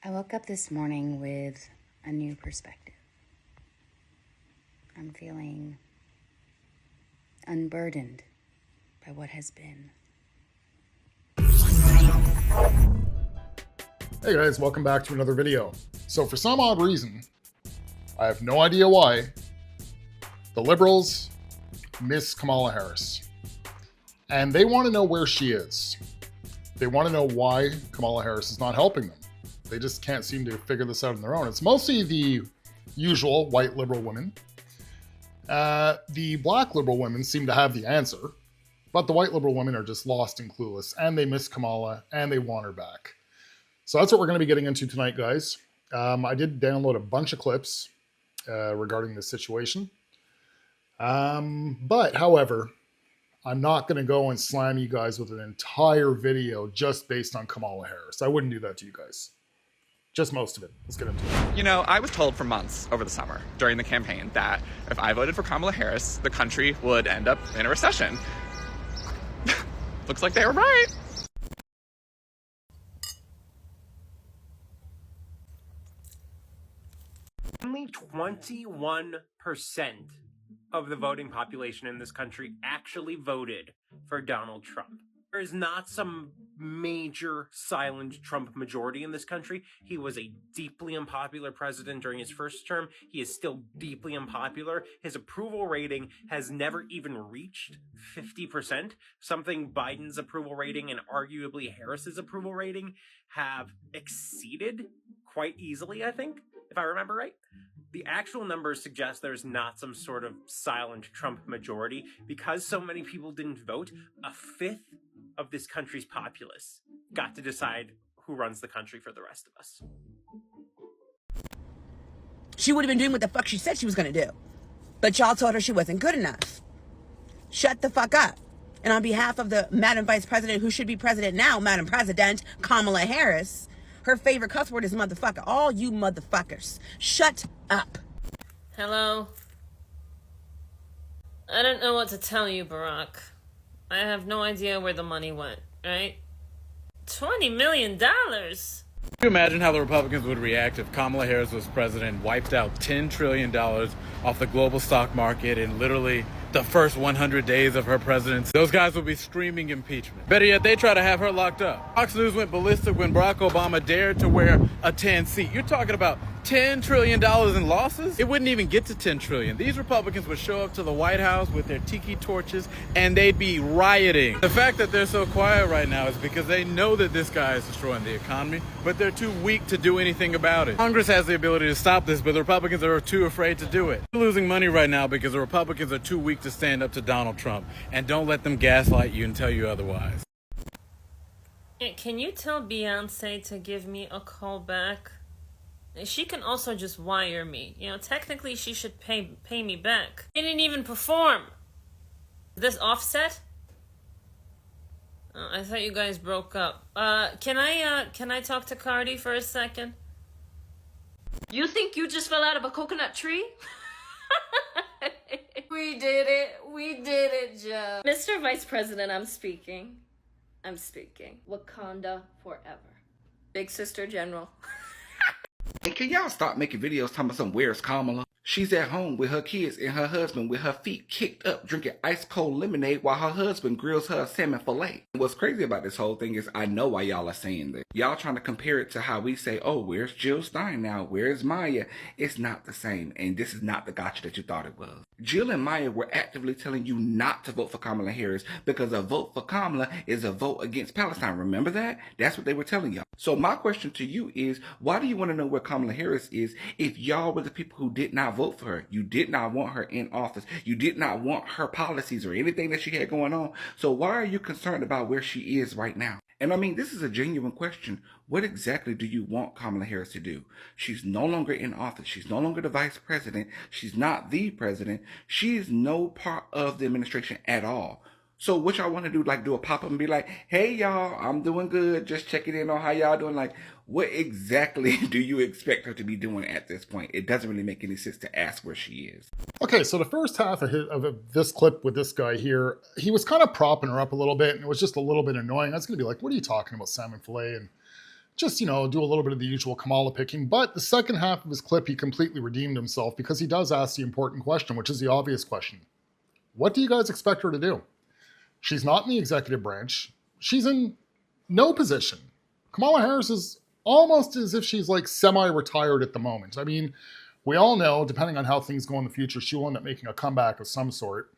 I woke up this morning with a new perspective. I'm feeling unburdened by what has been. Hey guys, welcome back to another video. So for some odd reason, I have no idea why, the liberals miss Kamala Harris. And they want to know where she is. They want to know why Kamala Harris is not helping them. They just can't seem to figure this out on their own. It's mostly the usual white liberal women. The black liberal women seem to have the answer, but the white liberal women are just lost and clueless, and they miss Kamala, and they want her back. So that's what we're going to be getting into tonight, guys. I did download a bunch of clips regarding this situation. But, however, I'm not going to go and slam you guys with an entire video just based on Kamala Harris. I wouldn't do that to you guys. Just most of it. Let's get into it. You know, I was told for months over the summer during the campaign that if I voted for Kamala Harris, the country would end up in a recession. Looks like they were right. Only 21% of the voting population in this country actually voted for Donald Trump. There is not some major silent Trump majority in this country. He was a deeply unpopular president during his first term. He is still deeply unpopular. His approval rating has never even reached 50%, something Biden's approval rating and arguably Harris's approval rating have exceeded quite easily, I think, if I remember right. The actual numbers suggest there's not some sort of silent Trump majority. Because so many people didn't vote, a fifth of this country's populace got to decide who runs the country for the rest of us. She would have been doing what the fuck she said she was going to do. But y'all told her she wasn't good enough. Shut the fuck up. And on behalf of the Madam Vice President, who should be president now, Madam President Kamala Harris, her favorite cuss word is motherfucker. All you motherfuckers, shut up. Hello? I don't know what to tell you, Barack. I have no idea where the money went, right? $20 million? Can you imagine how the Republicans would react if Kamala Harris was president and wiped out $10 trillion off the global stock market in literally the first 100 days of her presidency? Those guys would be screaming impeachment. Better yet, they try to have her locked up. Fox News went ballistic when Barack Obama dared to wear a tan seat. You're talking about $10 trillion in losses? It wouldn't even get to $10 trillion. These Republicans would show up to the White House with their tiki torches and they'd be rioting. The fact that they're so quiet right now is because they know that this guy is destroying the economy, but they're too weak to do anything about it. Congress has the ability to stop this, but the Republicans are too afraid to do it. They're losing money right now because the Republicans are too weak to stand up to Donald Trump, and don't let them gaslight you and tell you otherwise. Can you tell Beyonce to give me a call back? She can also just wire me. You know, technically she should pay me back. I didn't even perform. This Offset? Oh, I thought you guys broke up. Can I talk to Cardi for a second? You think you just fell out of a coconut tree? We did it, Joe. Mr. Vice President, I'm speaking. Wakanda forever. Big Sister General. Hey, can y'all stop making videos talking about some where's Kamala? She's at home with her kids and her husband with her feet kicked up drinking ice cold lemonade while her husband grills her a salmon fillet. What's crazy about this whole thing is I know why y'all are saying this. Y'all trying to compare it to how we say, oh, where's Jill Stein now? Where's Maya? It's not the same, and this is not the gotcha that you thought it was. Jill and Maya were actively telling you not to vote for Kamala Harris because a vote for Kamala is a vote against Palestine. Remember that? That's what they were telling y'all. So my question to you is, why do you want to know where Kamala Harris is if y'all were the people who did not vote for her? You did not want her in office. You did not want her policies or anything that she had going on. So why are you concerned about where she is right now? And I mean, this is a genuine question. What exactly do you want Kamala Harris to do? She's no longer in office. She's no longer the vice president. She's not the president. She is no part of the administration at all. So what y'all want to do, like do a pop-up and be like, hey, y'all, I'm doing good. Just checking in on how y'all doing. Like, what exactly do you expect her to be doing at this point? It doesn't really make any sense to ask where she is. Okay, so the first half of this clip with this guy here, he was kind of propping her up a little bit, and it was just a little bit annoying. I was going to be like, what are you talking about, salmon fillet? And just, do a little bit of the usual Kamala picking. But the second half of his clip, he completely redeemed himself because he does ask the important question, which is the obvious question. What do you guys expect her to do? She's not in the executive branch. She's in no position. Kamala Harris is almost as if she's like semi-retired at the moment. I mean, we all know, depending on how things go in the future, she will end up making a comeback of some sort.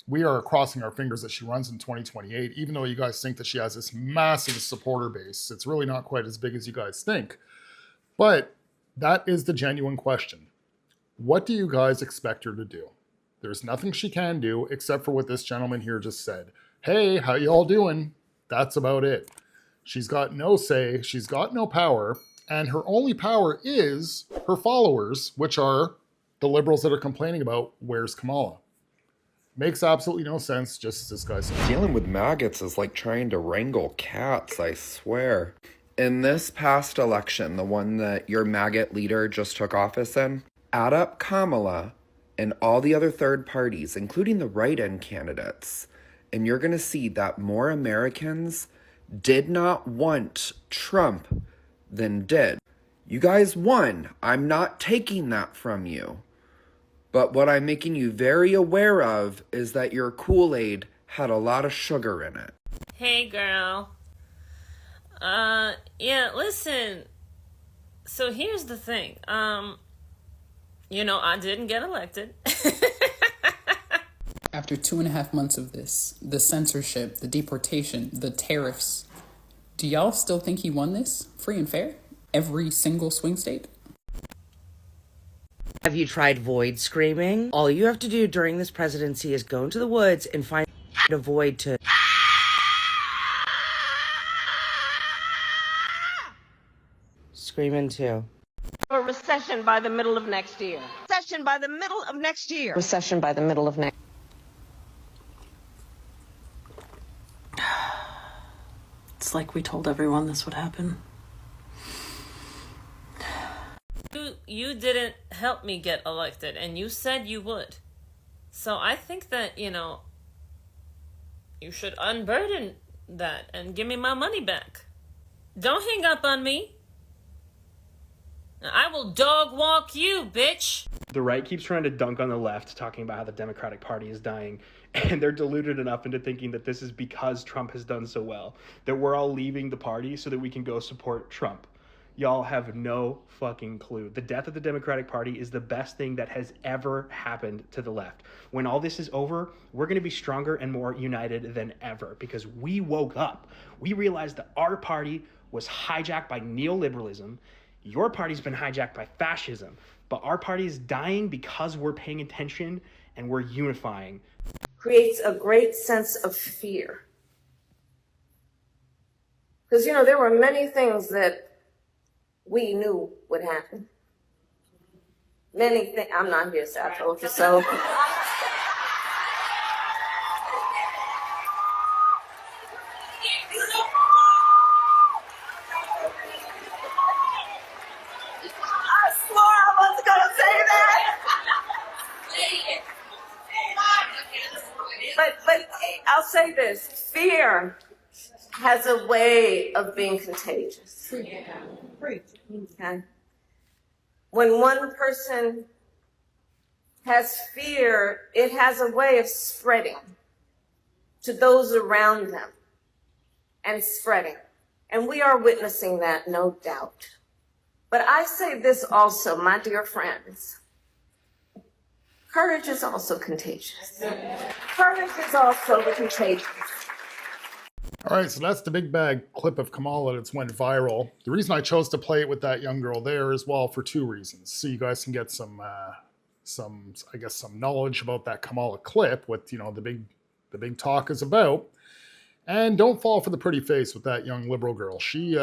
We are crossing our fingers that she runs in 2028, even though you guys think that she has this massive supporter base. It's really not quite as big as you guys think. But that is the genuine question. What do you guys expect her to do? There's nothing she can do except for what this gentleman here just said. Hey, how you all doing? That's about it. She's got no say, she's got no power, and her only power is her followers, which are the liberals that are complaining about where's Kamala. Makes absolutely no sense, just as this guy said. Dealing with maggots is like trying to wrangle cats, I swear. In this past election, the one that your maggot leader just took office in, add up Kamala and all the other third parties, including the write-in candidates, and you're going to see that more Americans did not want Trump than did. You guys won. I'm not taking that from you. But what I'm making you very aware of is that your Kool-Aid had a lot of sugar in it. Hey, girl. Yeah, listen. So here's the thing. I didn't get elected. After 2.5 months of this, the censorship, the deportation, the tariffs, do y'all still think he won this free and fair? Every single swing state? Have you tried void screaming? All you have to do during this presidency is go into the woods and find a void to scream into. A recession by the middle of next year. Recession by the middle of next year. Recession by the middle of next. It's like we told everyone this would happen. You didn't help me get elected, and you said you would. So I think that, you should unburden that and give me my money back. Don't hang up on me. I will dog walk you, bitch. The right keeps trying to dunk on the left, talking about how the Democratic Party is dying, and they're deluded enough into thinking that this is because Trump has done so well, that we're all leaving the party so that we can go support Trump. Y'all have no fucking clue. The death of the Democratic Party is the best thing that has ever happened to the left. When all this is over, we're going to be stronger and more united than ever because we woke up. We realized that our party was hijacked by neoliberalism. Your party's been hijacked by fascism. But our party is dying because we're paying attention and we're unifying. Creates a great sense of fear. Because, there were many things that we knew would happen. Many things. I'm not here, so I told you so. I swore I wasn't going to say that. But I'll say this. Fear has a way of being contagious. Okay. When one person has fear, it has a way of spreading to those around them and spreading. And we are witnessing that, no doubt. But I say this also, my dear friends. Courage is also contagious. Courage is also contagious. All right, so that's the big bag clip of Kamala that's went viral. The reason I chose to play it with that young girl there is, well, for two reasons. So you guys can get some knowledge about that Kamala clip, what the big talk is about. And don't fall for the pretty face with that young liberal girl. She's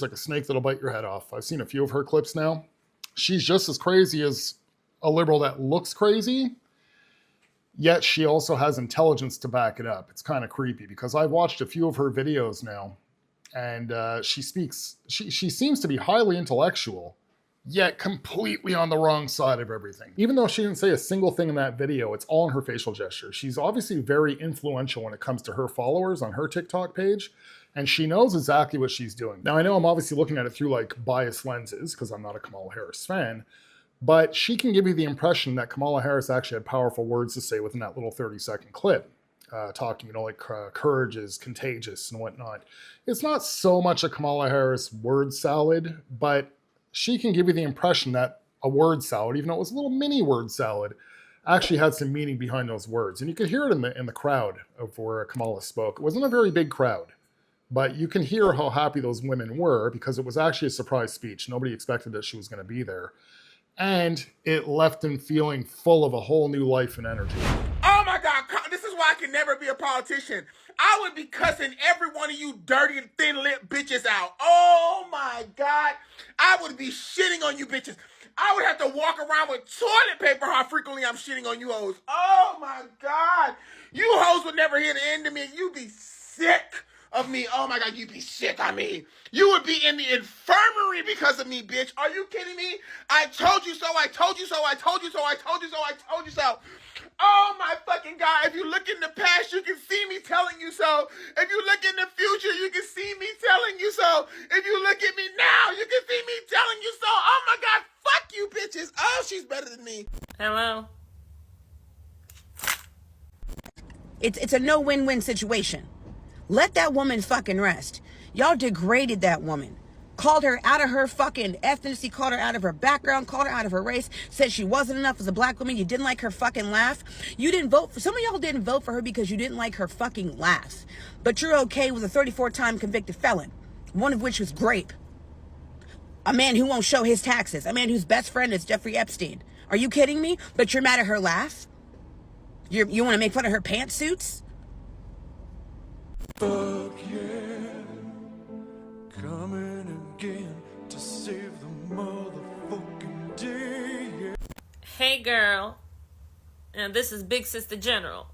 like a snake that'll bite your head off. I've seen a few of her clips now. She's just as crazy as a liberal that looks crazy. Yet she also has intelligence to back it up. It's kind of creepy because I've watched a few of her videos now, and she seems to be highly intellectual, yet completely on the wrong side of everything. Even though she didn't say a single thing in that video, it's all in her facial gesture. She's obviously very influential when it comes to her followers on her TikTok page. And she knows exactly what she's doing. Now, I know I'm obviously looking at it through like biased lenses because I'm not a Kamala Harris fan, but she can give you the impression that Kamala Harris actually had powerful words to say within that little 30-second clip. Talking, like courage is contagious and whatnot. It's not so much a Kamala Harris word salad, but she can give you the impression that a word salad, even though it was a little mini word salad, actually had some meaning behind those words. And you could hear it in the crowd of where Kamala spoke. It wasn't a very big crowd, but you can hear how happy those women were because it was actually a surprise speech. Nobody expected that she was going to be there. And it left them feeling full of a whole new life and energy. Oh my God, this is why I can never be a politician. I would be cussing every one of you dirty and thin-lipped bitches out. Oh my God, I would be shitting on you bitches. I would have to walk around with toilet paper how frequently I'm shitting on you hoes. Oh my God, you hoes would never hear the end of me. You'd be sick of me. Oh my God, you'd be sick of me. You would be in the infirmary because of me, bitch. Are you kidding me? I told you so, I told you so, I told you so, I told you so, I told you so. Oh my fucking God, if you look in the past, you can see me telling you so. If you look in the future, you can see me telling you so. If you look at me now, you can see me telling you so. Oh my God, fuck you bitches. Oh, she's better than me. Hello? It's a no win-win situation. Let that woman fucking rest. Y'all degraded that woman. Called her out of her fucking ethnicity, called her out of her background, called her out of her race, said she wasn't enough as a black woman. You didn't like her fucking laugh. You didn't vote for, some of y'all didn't vote for her because you didn't like her fucking laugh. But you're okay with a 34-time convicted felon, one of which was grape. A man who won't show his taxes. A man whose best friend is Jeffrey Epstein. Are you kidding me? But you're mad at her laugh? You want to make fun of her pantsuits? Fuck yeah, coming again to save the motherfucking day. Yeah. Hey girl, and this is Big Sister General.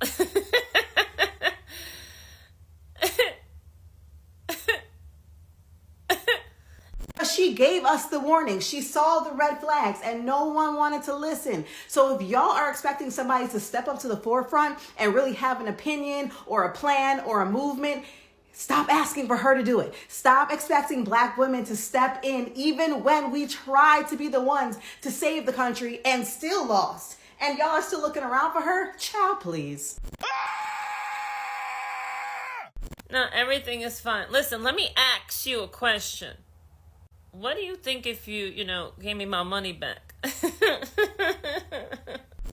She gave us the warning. She saw the red flags and no one wanted to listen. So if y'all are expecting somebody to step up to the forefront and really have an opinion or a plan or a movement, stop asking for her to do it. Stop expecting black women to step in even when we tried to be the ones to save the country and still lost. And y'all are still looking around for her? Child, please. No, everything is fine. Listen, let me ask you a question. What do you think if you gave me my money back?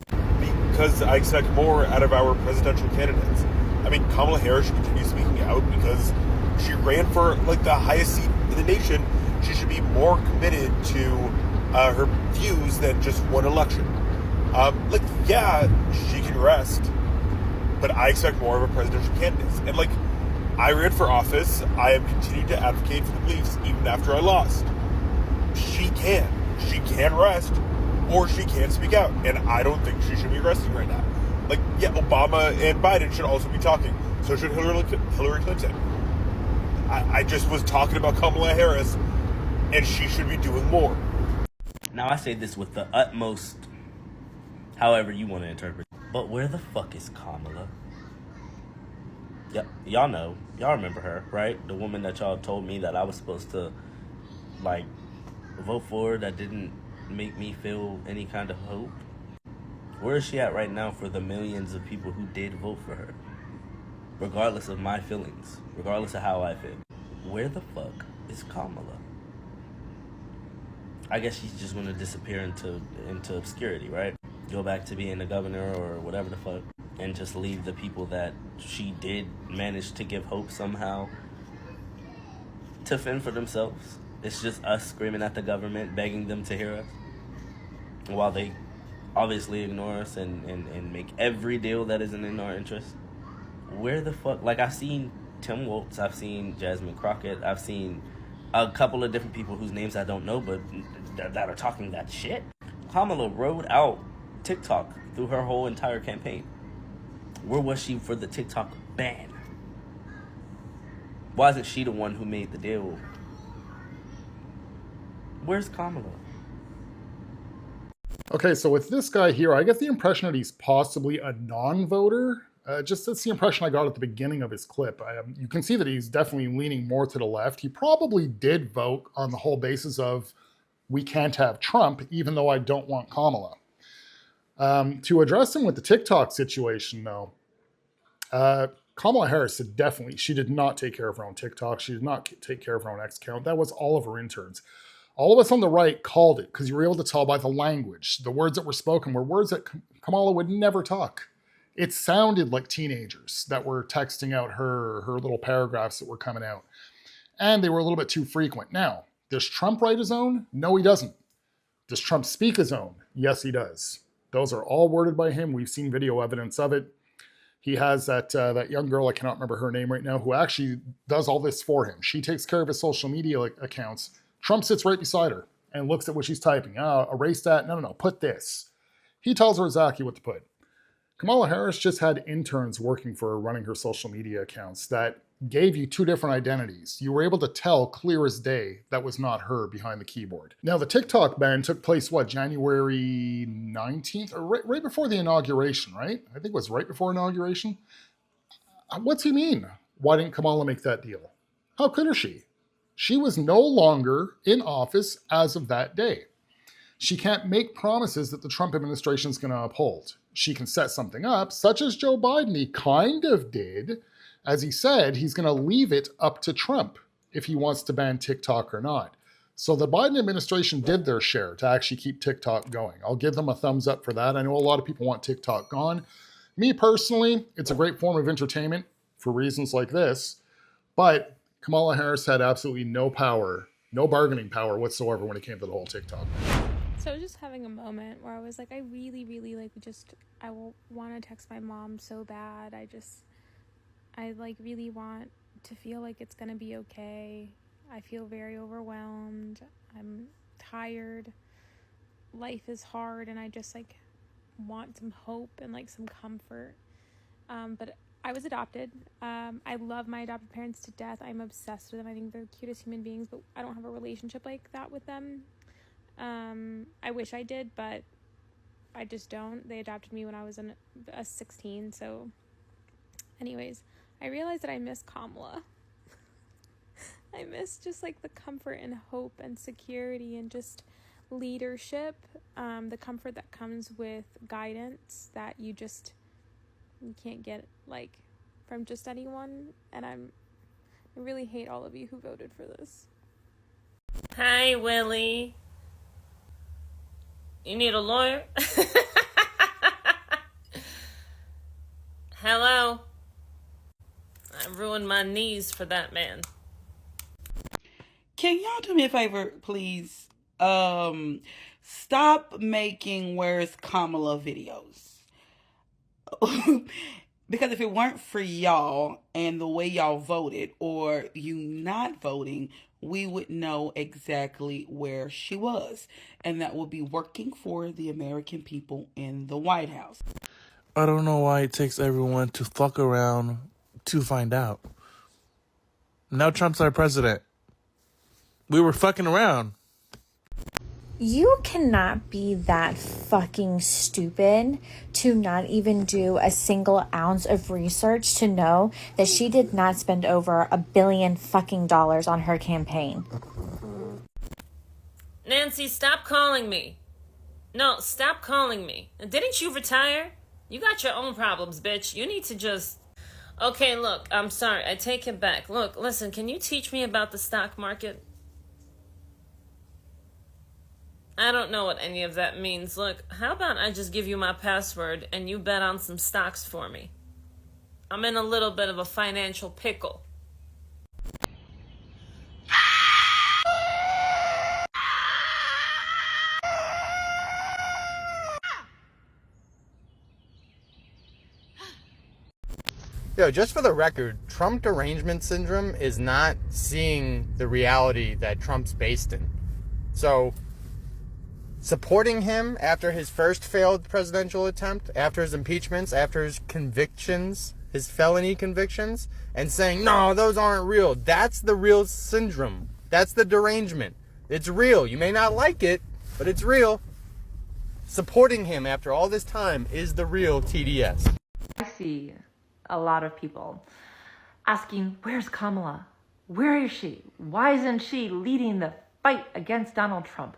Because I expect more out of our presidential candidates. I mean, Kamala Harris should continue speaking out because she ran for like the highest seat in the nation. She should be more committed to her views than just one election. She can rest, but I expect more of a presidential candidate. And I ran for office. I have continued to advocate for the beliefs even after I lost. She can rest, or she can speak out, and I don't think she should be resting right now. Obama and Biden should also be talking. So should Hillary Clinton. I just was talking about Kamala Harris, and she should be doing more. Now I say this with the utmost, however you want to interpret, but where the fuck is Kamala? Yep, y'all remember her, right? The woman that y'all told me that I was supposed to, vote for, that didn't make me feel any kind of hope. Where is she at right now for the millions of people who did vote for her? Regardless of my feelings, regardless of how I feel. Where the fuck is Kamala? I guess she's just gonna disappear into obscurity, right? Go back to being a governor or whatever the fuck, and just leave the people that she did manage to give hope somehow to fend for themselves. It's just us screaming at the government, begging them to hear us, while they obviously ignore us and make every deal that isn't in our interest. Where the fuck? I've seen Tim Walz, I've seen Jasmine Crockett, I've seen a couple of different people whose names I don't know, but that are talking that shit. Kamala rode out TikTok through her whole entire campaign. Where was she for the TikTok ban? Why isn't she the one who made the deal? Where's Kamala? Okay, so with this guy here, I get the impression that he's possibly a non-voter. Just that's the impression I got at the beginning of his clip. You can see that he's definitely leaning more to the left. He probably did vote on the whole basis of we can't have Trump, even though I don't want Kamala. To address him with the TikTok situation, though, Kamala Harris she did not take care of her own TikTok. She did not take care of her own X account. That was all of her interns. All of us on the right called it because you were able to tell by the language. The words that were spoken were words that Kamala would never talk. It sounded like teenagers that were texting out her little paragraphs that were coming out. And they were a little bit too frequent. Now, does Trump write his own? No, he doesn't. Does Trump speak his own? Yes, he does. Those are all worded by him. We've seen video evidence of it. He has that young girl, I cannot remember her name right now, who actually does all this for him. She takes care of his social media accounts. Trump sits right beside her and looks at what she's typing. Erase that. No, put this. He tells her exactly what to put. Kamala Harris just had interns working for her, running her social media accounts that gave you two different identities. You were able to tell clear as day that was not her behind the keyboard. Now, the TikTok ban took place, January 19th? Or right before the inauguration, right? I think it was right before inauguration. What's he mean? Why didn't Kamala make that deal? How could her she? She was no longer in office as of that day. She can't make promises that the Trump administration is going to uphold. She can set something up, such as Joe Biden. He kind of did. As he said, he's going to leave it up to Trump if he wants to ban TikTok or not. So the Biden administration did their share to actually keep TikTok going. I'll give them a thumbs up for that. I know a lot of people want TikTok gone. Me personally, it's a great form of entertainment for reasons like this. But Kamala Harris had absolutely no power, no bargaining power whatsoever when it came to the whole TikTok. So I was just having a moment where I was like, I really, really I want to text my mom so bad. I really want to feel like it's going to be okay. I feel very overwhelmed. I'm tired. Life is hard and I just want some hope and some comfort. But I was adopted. I love my adopted parents to death. I'm obsessed with them. I think they're the cutest human beings, but I don't have a relationship like that with them. I wish I did, but I just don't. They adopted me when I was 16. So anyways, I realized that I miss Kamala. I miss just the comfort and hope and security and just leadership. The comfort that comes with guidance that you can't get from just anyone. And I really hate all of you who voted for this. Hi, Willie. You need a lawyer? Hello? I ruined my knees for that man. Can y'all do me a favor, please? Stop making Where's Kamala videos. Because if it weren't for y'all and the way y'all voted or you not voting, we would know exactly where she was. And that would be working for the American people in the White House. I don't know why it takes everyone to fuck around to find out. Now Trump's our president. We were fucking around. You cannot be that fucking stupid to not even do a single ounce of research to know that she did not spend over $1 billion fucking dollars on her campaign. Nancy, stop calling me. No, stop calling me. Didn't you retire? You got your own problems, bitch. You need to just... Okay, look, I'm sorry. I take it back. Look, listen, can you teach me about the stock market? I don't know what any of that means. Look, how about I just give you my password and you bet on some stocks for me? I'm in a little bit of a financial pickle. Yo, just for the record, Trump derangement syndrome is not seeing the reality that Trump's based in. So, supporting him after his first failed presidential attempt, after his impeachments, after his convictions, his felony convictions, and saying, no, those aren't real. That's the real syndrome. That's the derangement. It's real. You may not like it, but it's real. Supporting him after all this time is the real TDS. I see a lot of people asking, where's Kamala? Where is she? Why isn't she leading the fight against Donald Trump?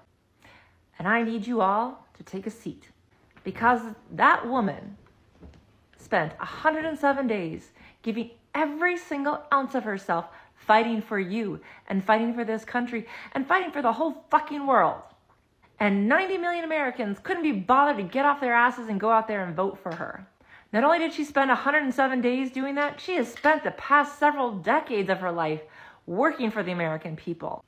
And I need you all to take a seat, because that woman spent 107 days giving every single ounce of herself fighting for you and fighting for this country and fighting for the whole fucking world. And 90 million Americans couldn't be bothered to get off their asses and go out there and vote for her. Not only did she spend 107 days doing that, she has spent the past several decades of her life working for the American people.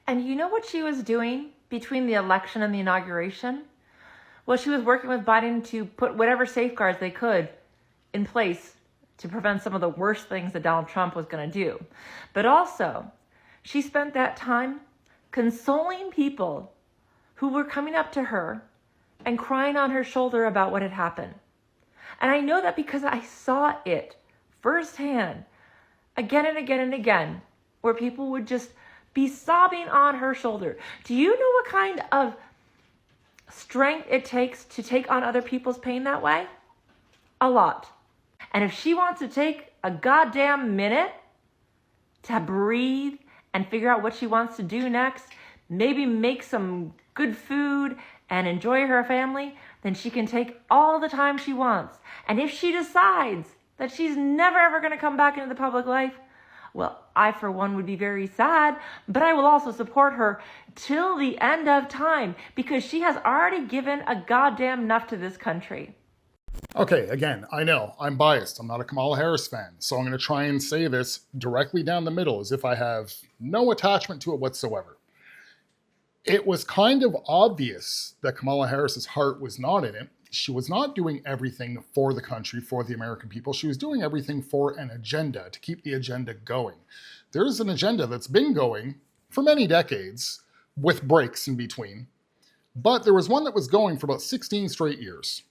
And you know what she was doing between the election and the inauguration? Well, she was working with Biden to put whatever safeguards they could in place to prevent some of the worst things that Donald Trump was going to do. But also, she spent that time consoling people who were coming up to her and crying on her shoulder about what had happened. And I know that because I saw it firsthand, again and again and again, where people would just be sobbing on her shoulder. Do you know what kind of strength it takes to take on other people's pain that way? A lot. And if she wants to take a goddamn minute to breathe and figure out what she wants to do next, maybe make some good food and enjoy her family, then she can take all the time she wants. And if she decides that she's never ever going to come back into the public life, well, I for one would be very sad, but I will also support her till the end of time, because she has already given a goddamn enough to this country. Okay, again, I know, I'm biased. I'm not a Kamala Harris fan, so I'm going to try and say this directly down the middle as if I have no attachment to it whatsoever. It was kind of obvious that Kamala Harris's heart was not in it. She was not doing everything for the country, for the American people. She was doing everything for an agenda, to keep the agenda going. There is an agenda that's been going for many decades, with breaks in between, but there was one that was going for about 16 straight years.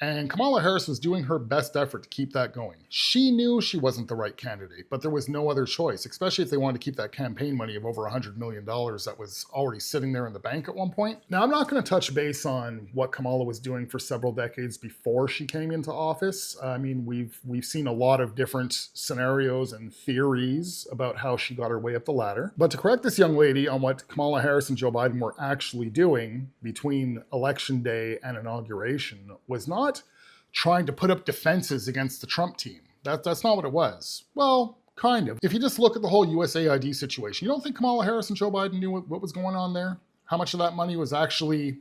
And Kamala Harris was doing her best effort to keep that going. She knew she wasn't the right candidate, but there was no other choice, especially if they wanted to keep that campaign money of over $100 million that was already sitting there in the bank at one point. Now, I'm not going to touch base on what Kamala was doing for several decades before she came into office. I mean, we've seen a lot of different scenarios and theories about how she got her way up the ladder. But to correct this young lady on what Kamala Harris and Joe Biden were actually doing between Election Day and inauguration was not trying to put up defenses against the Trump team. That's not what it was. Well, kind of. If you just look at the whole USAID situation, you don't think Kamala Harris and Joe Biden knew what was going on there? How much of that money was actually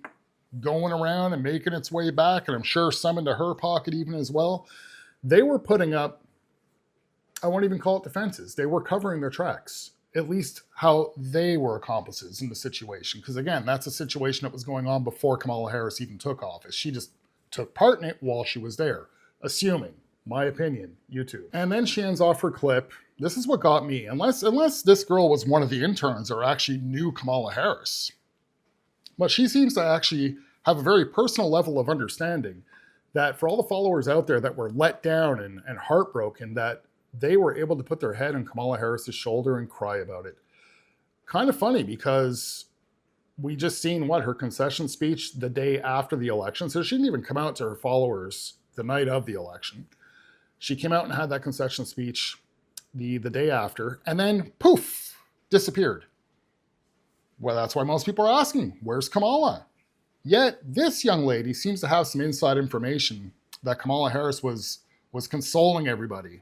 going around and making its way back, and I'm sure some into her pocket even as well. They were putting up, I won't even call it defenses, they were covering their tracks. At least how they were accomplices in the situation. Because again, that's a situation that was going on before Kamala Harris even took office. She just took part in it while she was there, assuming, my opinion, YouTube. And then she ends off her clip. This is what got me, unless this girl was one of the interns or actually knew Kamala Harris. But she seems to actually have a very personal level of understanding that for all the followers out there that were let down and heartbroken, that they were able to put their head on Kamala Harris's shoulder and cry about it. Kind of funny, because we just seen her concession speech the day after the election. So she didn't even come out to her followers the night of the election. She came out and had that concession speech the day after, and then poof, disappeared. Well, that's why most people are asking, where's Kamala? Yet this young lady seems to have some inside information that Kamala Harris was consoling everybody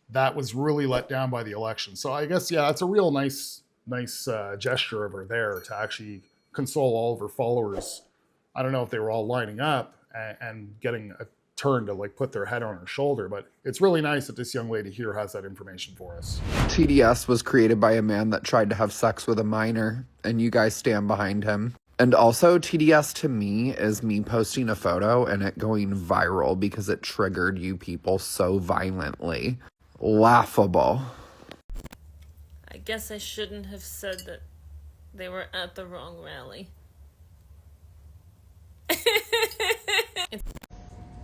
that was really let down by the election. So I guess, yeah, that's a real nice gesture of her there to actually console all of her followers. I don't know if they were all lining up and getting a turn to put their head on her shoulder, but it's really nice that this young lady here has that information for us. TDS was created by a man that tried to have sex with a minor, and you guys stand behind him. And also, TDS to me is me posting a photo and it going viral because it triggered you people so violently. Laughable. I guess I shouldn't have said that they were at the wrong rally.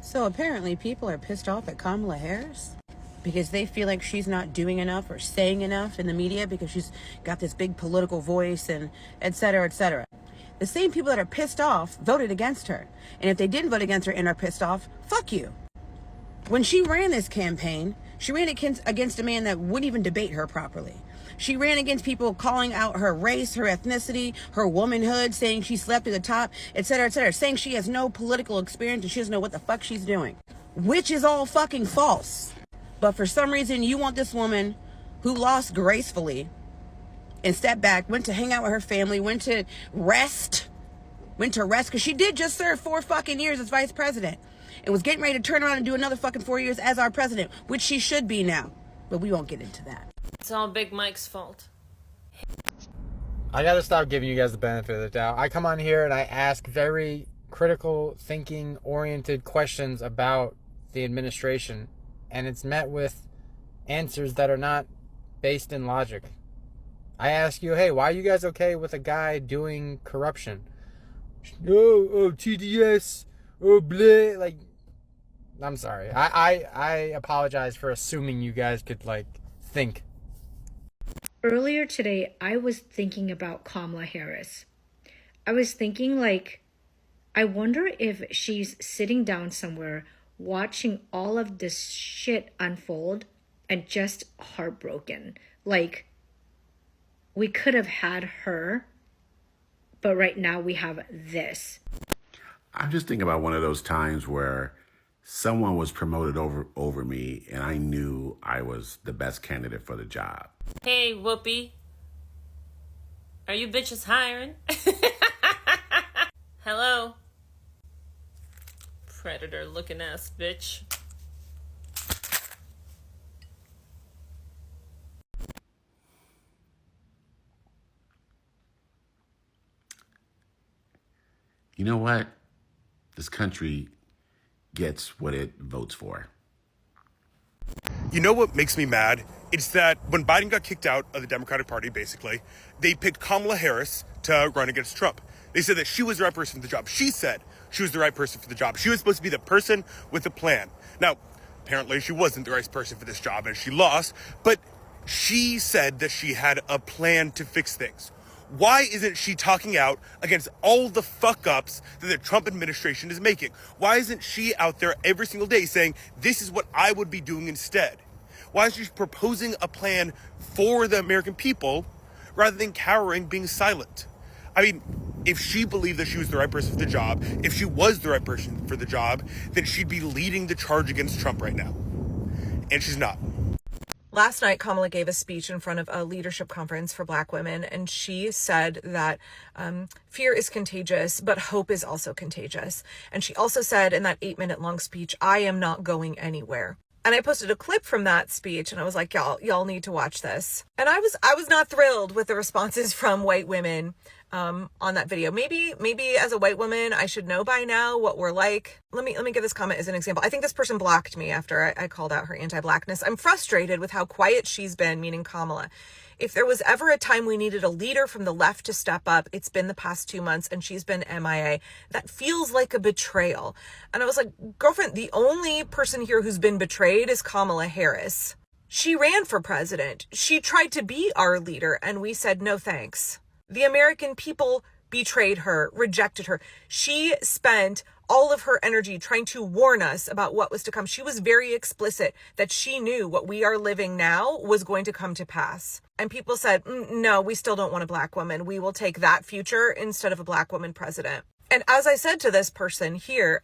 So apparently people are pissed off at Kamala Harris because they feel like she's not doing enough or saying enough in the media because she's got this big political voice and et cetera, et cetera. The same people that are pissed off voted against her. And if they didn't vote against her and are pissed off, fuck you. When she ran this campaign, she ran against a man that wouldn't even debate her properly. She ran against people calling out her race, her ethnicity, her womanhood, saying she slept at the top, etc., saying she has no political experience and she doesn't know what the fuck she's doing, which is all fucking false. But for some reason, you want this woman who lost gracefully and stepped back, went to hang out with her family, went to rest, because she did just serve 4 fucking years as vice president and was getting ready to turn around and do another fucking 4 years as our president, which she should be now. But we won't get into that. It's all Big Mike's fault. I gotta stop giving you guys the benefit of the doubt. I come on here and I ask very critical thinking oriented questions about the administration, and it's met with answers that are not based in logic. I ask you, hey, why are you guys okay with a guy doing corruption? Oh, TDS, oh, bleh. Like, I'm sorry. I apologize for assuming you guys could, like, think. Earlier today, I was thinking about Kamala Harris. I was thinking, like, I wonder if she's sitting down somewhere watching all of this shit unfold and just heartbroken. Like, we could have had her, but right now we have this. I'm just thinking about one of those times where someone was promoted over me and I knew I was the best candidate for the job. Hey, Whoopi. Are you bitches hiring? Hello? Predator looking ass bitch. You know what? This country gets what it votes for. You know what makes me mad? It's that when Biden got kicked out of the Democratic Party, basically, they picked Kamala Harris to run against Trump. They said that she was the right person for the job. She said she was the right person for the job. She was supposed to be the person with the plan. Now, apparently she wasn't the right person for this job and she lost, but she said that she had a plan to fix things. Why isn't she talking out against all the fuck-ups that the Trump administration is making? Why isn't she out there every single day saying, this is what I would be doing instead? Why is she proposing a plan for the American people rather than cowering, being silent? I mean, if she believed that she was the right person for the job, if she was the right person for the job, then she'd be leading the charge against Trump right now. And she's not. Last night, Kamala gave a speech in front of a leadership conference for Black women, and she said that fear is contagious, but hope is also contagious. And she also said in that 8-minute long speech, I am not going anywhere. And I posted a clip from that speech, and I was like, y'all need to watch this. And I was not thrilled with the responses from white women on that video. Maybe as a white woman, I should know by now what we're like. Let me give this comment as an example. I think this person blocked me after I called out her anti-Blackness. I'm frustrated with how quiet she's been, meaning Kamala. If there was ever a time we needed a leader from the left to step up, it's been the past 2 months, and she's been MIA. That feels like a betrayal. And I was like, girlfriend, the only person here who's been betrayed is Kamala Harris. She ran for president. She tried to be our leader, and we said no thanks. The American people betrayed her, rejected her. She spent all of her energy trying to warn us about what was to come. She was very explicit that she knew what we are living now was going to come to pass. And people said, no, we still don't want a Black woman. We will take that future instead of a Black woman president. And as I said to this person here,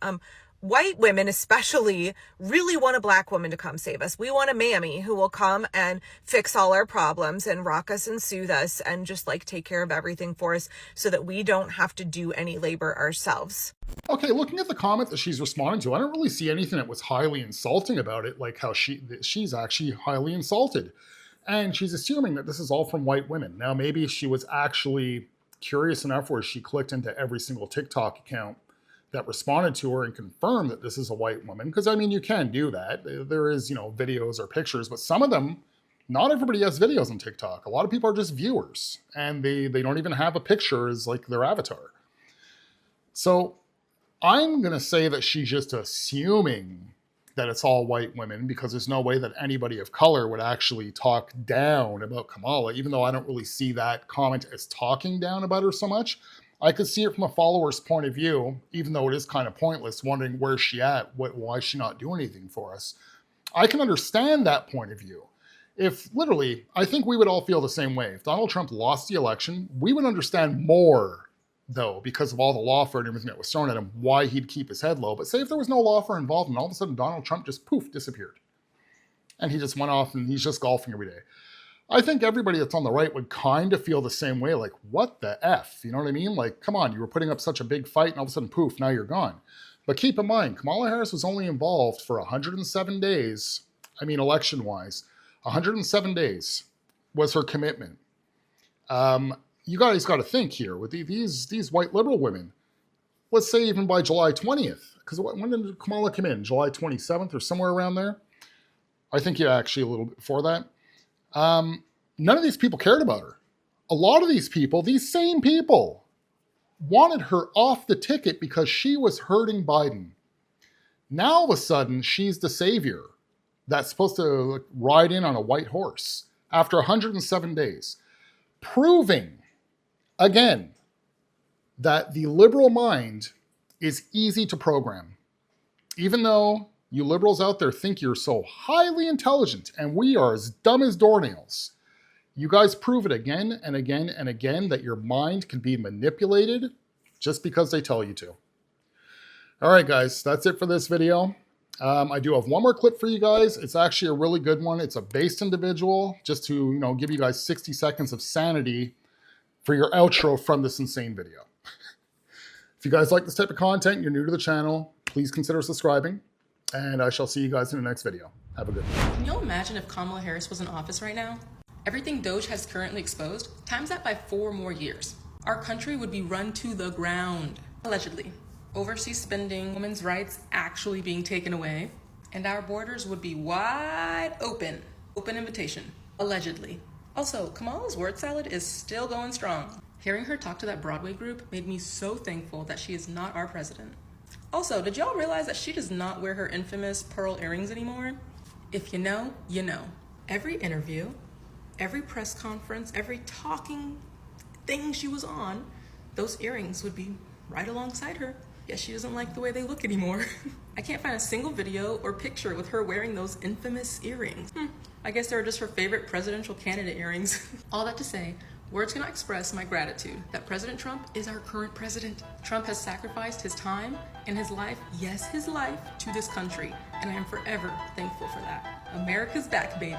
white women especially really want a Black woman to come save us. We want a mammy who will come and fix all our problems and rock us and soothe us and just like take care of everything for us so that we don't have to do any labor ourselves. Okay, looking at the comment that she's responding to, I don't really see anything that was highly insulting about it, like how she's actually highly insulted. And she's assuming that this is all from white women. Now, maybe she was actually curious enough where she clicked into every single TikTok account that responded to her and confirmed that this is a white woman. Because, I mean, you can do that. There is, videos or pictures, but some of them, not everybody has videos on TikTok. A lot of people are just viewers, and they don't even have a picture as, like, their avatar. So I'm going to say that she's just assuming that it's all white women, because there's no way that anybody of color would actually talk down about Kamala, even though I don't really see that comment as talking down about her so much. I could see it from a follower's point of view, even though it is kind of pointless, wondering where's she at, why is she not doing anything for us. I can understand that point of view. If literally, I think we would all feel the same way. If Donald Trump lost the election, we would understand more, though, because of all the lawfare and everything that was thrown at him, why he'd keep his head low. But say if there was no lawfare involved and all of a sudden Donald Trump just poof, disappeared. And he just went off and he's just golfing every day. I think everybody that's on the right would kind of feel the same way, like, what the F? You know what I mean? Like, come on, you were putting up such a big fight and all of a sudden, poof, now you're gone. But keep in mind, Kamala Harris was only involved for 107 days. I mean, election-wise, 107 days was her commitment. You guys got to think here with these white liberal women. Let's say even by July 20th, because when did Kamala come in? July 27th or somewhere around there? I think actually a little bit before that. None of these people cared about her. A lot of these people, these same people, wanted her off the ticket because she was hurting Biden. Now all of a sudden, she's the savior that's supposed to ride in on a white horse after 107 days, proving, again, that the liberal mind is easy to program. Even though you liberals out there think you're so highly intelligent and we are as dumb as doornails, you guys prove it again and again and again that your mind can be manipulated just because they tell you to. All right, guys, that's it for this video. I do have one more clip for you guys. It's actually a really good one. It's a based individual, just to give you guys 60 seconds of sanity for your outro from this insane video. If you guys like this type of content, you're new to the channel, please consider subscribing, and I shall see you guys in the next video. Have a good one. Can you imagine if Kamala Harris was in office right now? Everything Doge has currently exposed, times that by 4 more years. Our country would be run to the ground, allegedly. Overseas spending, women's rights actually being taken away, and our borders would be wide open. Open invitation, allegedly. Also, Kamala's word salad is still going strong. Hearing her talk to that Broadway group made me so thankful that she is not our president. Also, did y'all realize that she does not wear her infamous pearl earrings anymore? If you know, you know. Every interview, every press conference, every talking thing she was on, those earrings would be right alongside her. Guess she doesn't like the way they look anymore. I can't find a single video or picture with her wearing those infamous earrings. I guess they were just her favorite presidential candidate earrings. All that to say, words cannot express my gratitude that President Trump is our current president. Trump has sacrificed his time and his life, yes, his life, to this country, and I am forever thankful for that. America's back, baby.